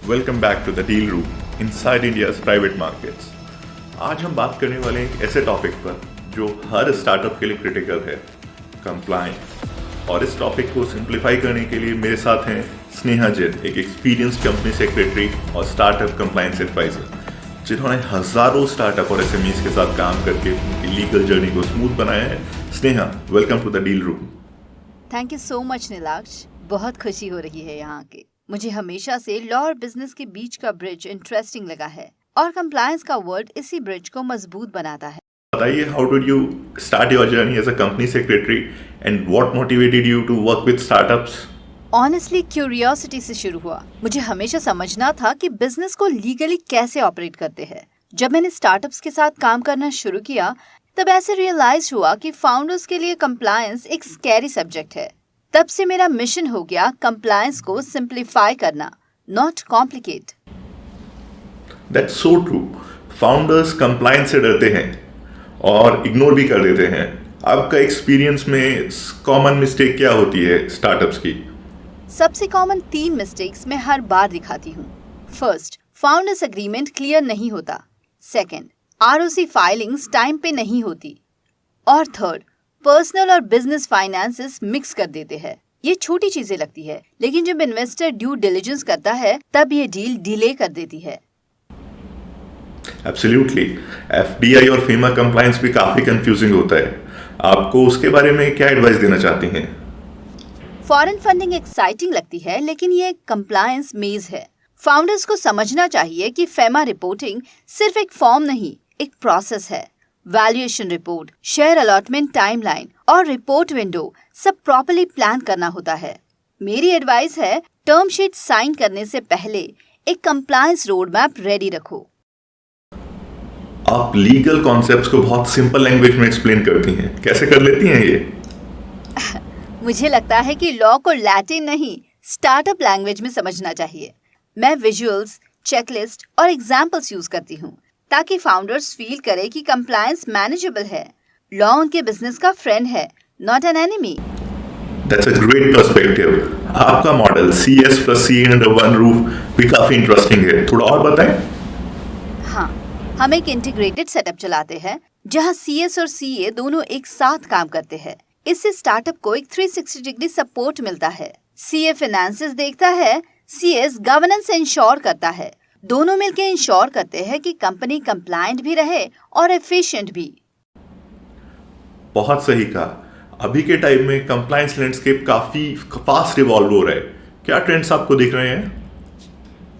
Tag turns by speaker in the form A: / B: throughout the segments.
A: Welcome back to the deal room inside India's private markets. आज हम बात करने वाले हैं एक ऐसे टॉपिक पर जो हर स्टार्टअप के लिए क्रिटिकल है, कंप्लायंस। और इस टॉपिक को सिंप्लीफाई करने के लिए मेरे साथ हैं स्नेहा जैन, एक एक्सपीरियंस कंपनी सेक्रेटरी और स्टार्टअप कंप्लायंस एडवाइजर, जिन्होंने हजारों स्टार्टअप और एसएमईज के साथ काम करके उनकी लीगल जर्नी को स्मूथ बनाया है। Sneha, welcome to the deal room.
B: Thank you so much Neelaksh, बहुत खुशी हो रही है यहाँ के। मुझे हमेशा से लॉ और बिजनेस के बीच का ब्रिज इंटरेस्टिंग लगा है और कंप्लायंस का वर्ड इसी ब्रिज को मजबूत बनाता है।
A: बताइए, how did you start your journey as a company secretary and what motivated you to work with startups?
B: Honestly curiosity से शुरू हुआ। मुझे हमेशा समझना था कि बिजनेस को लीगली कैसे ऑपरेट करते हैं। जब मैंने स्टार्टअप्स के साथ काम करना शुरू किया तब ऐसे रियलाइज हुआ कि फाउंडर्स के लिए कंप्लायंस एक स्कैरी सब्जेक्ट है। तब से मेरा मिशन हो गया कंप्लायंस को सिंप्लीफाई करना, not complicate.
A: That's so true. Founders compliance से डरते हैं और इग्नोर भी कर देते हैं। आपका एक्सपीरियंस में कॉमन मिस्टेक क्या होती है स्टार्टअप्स की?
B: सबसे कॉमन 3 मिस्टेक्स मैं हर बार दिखाती हूँ। फर्स्ट, फाउंडर्स एग्रीमेंट क्लियर नहीं होता। सेकंड, आरओसी फाइलिंग्स टाइम पे नहीं होती। और थर्ड, पर्सनल और बिजनेस फाइनेंसेस मिक्स कर देते हैं। ये छोटी चीजें लगती है, लेकिन जब इन्वेस्टर ड्यू डिलिजेंस करता है तब ये डील डिले कर देती है।
A: एब्सोल्युटली। एफडीआई और फीमा कंप्लायंस भी काफी कंफ्यूजिंग होता है। आपको उसके बारे में क्या एडवाइस देना चाहती हैं?
B: फॉरेन फंडिंग एक्साइटिंग लगती है, लेकिन ये कंप्लायंस मेज है। फाउंडर्स को समझना चाहिए कि फेमा रिपोर्टिंग सिर्फ एक फॉर्म नहीं, एक प्रोसेस है। Valuation report, share allotment timeline और रिपोर्ट विंडो सब प्रॉपर्ली प्लान करना होता है। मेरी एडवाइस है, टर्म शीट साइन करने से पहले एक कंप्लायंस रोड मैप रेडी रखो।
A: आप लीगल कॉन्सेप्ट्स को बहुत सिंपल लैंग्वेज में एक्सप्लेन करती हैं, कैसे कर लेती हैं ये?
B: मुझे लगता है कि लॉ को लैटिन नहीं, स्टार्टअप लैंग्वेज में समझना चाहिए। मैं विजुअल्स, चेकलिस्ट और एग्जाम्पल्स यूज करती हूँ ताकि फाउंडर्स फील करे कि कंप्लायंस मैनेजेबल है। लॉ उनके बिजनेस का फ्रेंड है, not an enemy.
A: That's a great perspective. आपका model CS plus CA under one roof भी काफी इंटरेस्टिंग है, थोड़ा और बताएं।
B: हाँ, हम एक इंटीग्रेटेड सेटअप चलाते हैं जहाँ CS और CA दोनों एक साथ काम करते हैं। इससे स्टार्टअप को एक 360 डिग्री सपोर्ट मिलता है। CA फाइनेंसेस देखता है, CS गवर्नेंस इंश्योर करता है। दोनों मिलकर इंश्योर करते हैं कि कंपनी कंप्लायंट भी रहे और एफिशिएंट भी।
A: बहुत सही कहा। अभी के टाइम में कंप्लायंस लैंडस्केप काफी फास्ट इवॉल्व हो रहा है। क्या ट्रेंड्स आपको दिख रहे हैं?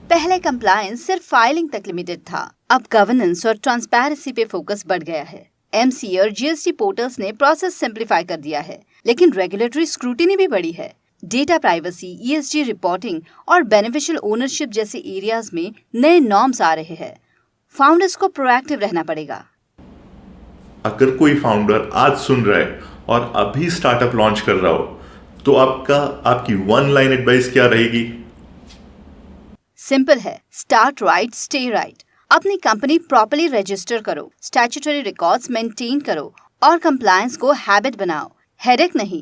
B: पहले कंप्लायंस सिर्फ फाइलिंग तक लिमिटेड था, अब गवर्नेंस और ट्रांसपेरेंसी पे फोकस बढ़ गया है। एमसी और जीएसटी पोर्टल्स ने प्रोसेस सिंप्लीफाई कर दिया है, लेकिन रेगुलेटरी स्क्रूटिनी भी बढ़ी है। डेटा प्राइवेसी, ESG रिपोर्टिंग और बेनिफिशियल ओनरशिप जैसे एरियाज में नए नॉर्म्स आ रहे हैं। फाउंडर्स को प्रोएक्टिव रहना पड़ेगा।
A: अगर कोई फाउंडर आज सुन रहा है और अभी स्टार्टअप लॉन्च कर रहा हो तो आपकी 1 लाइन एडवाइस क्या रहेगी?
B: सिंपल है, स्टार्ट राइट, स्टे राइट। अपनी कंपनी प्रॉपर्ली रजिस्टर करो, स्टैट्यूटरी रिकॉर्ड्स मेंटेन करो और कंप्लायंस को हैबिट बनाओ, हेडेक नहीं।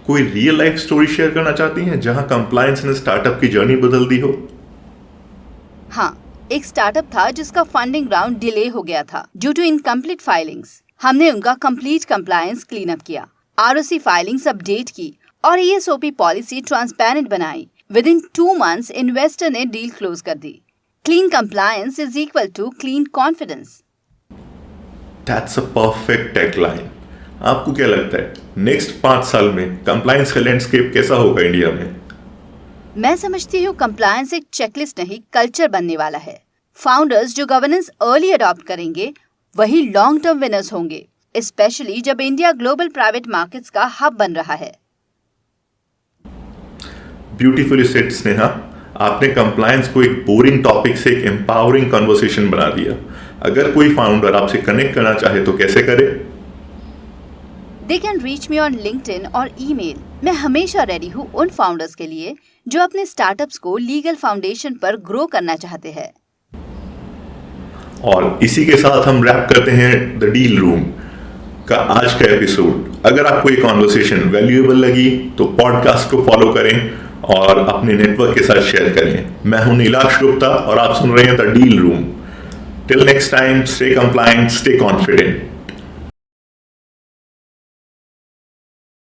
A: कोई रियल लाइफ स्टोरी शेयर करना चाहती हैं जहां कंप्लायंस ने स्टार्टअप की जर्नी बदल दी हो?
B: हाँ, एक स्टार्टअप था जिसका फंडिंग राउंड डिले हो गया था ड्यू टू इनकम्प्लीट फाइलिंग्स। हमने उनका कंप्लीट कंप्लायंस क्लीन अप किया, आरओसी फाइलिंग्स अपडेट की और ESOP पॉलिसी ट्रांसपेरेंट बनाई। विद इन 2 months इन्वेस्टर ने डील क्लोज कर दी। Clean compliance is equal to clean confidence.
A: That's a perfect tagline. आपको क्या लगता है नेक्स्ट 5 साल में कंप्लायंस का लैंडस्केप कैसा होगा इंडिया में?
B: मैं समझती हूँ कंप्लायंस एक चेकलिस्ट नहीं, कल्चर बनने वाला है। फाउंडर्स जो गवर्नेंस अर्ली अडॉप्ट करेंगे वही लॉन्ग टर्म विनर्स होंगे, स्पेशली जब इंडिया ग्लोबल प्राइवेट मार्केट्स का हब बन रहा है।
A: Beautifully said Sneha. आपने कंप्लायंस को एक बोरिंग टॉपिक से एक एम्पावरिंग कन्वर्सेशन बना दिया। अगर कोई फाउंडर आपसे कनेक्ट करना चाहे तो कैसे करे?
B: They can reach me on LinkedIn और ईमेल। मैं हमेशा रेडी हूँ उन फाउंडर्स के लिए जो अपने स्टार्टअप्स को लीगल फाउंडेशन पर ग्रो करना चाहते हैं।
A: और इसी के साथ हम रैप करते हैं द डील रूम का आज का एपिसोड। अगर आपको ये कॉन्वर्सेशन वैल्यूएबल लगी तो पॉडकास्ट को फॉलो करें और अपने नेटवर्क के साथ शेयर करें। मैं हूं नीलाक्ष गुप्ता और आप सुन रहे हैं the deal room. Till next time, stay compliant, stay confident.